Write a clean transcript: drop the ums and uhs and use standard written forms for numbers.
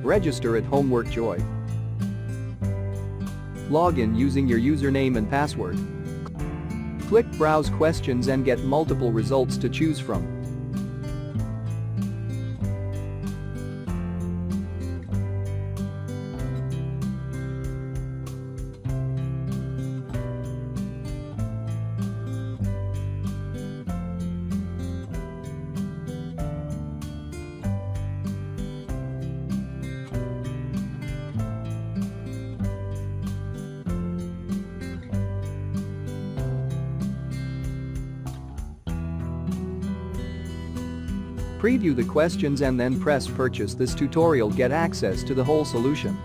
Register at Homework Joy. Log in using your username and password. Click Browse Questions and get multiple results to choose from. Preview the questions and then press Purchase. This tutorial get access to the whole solution.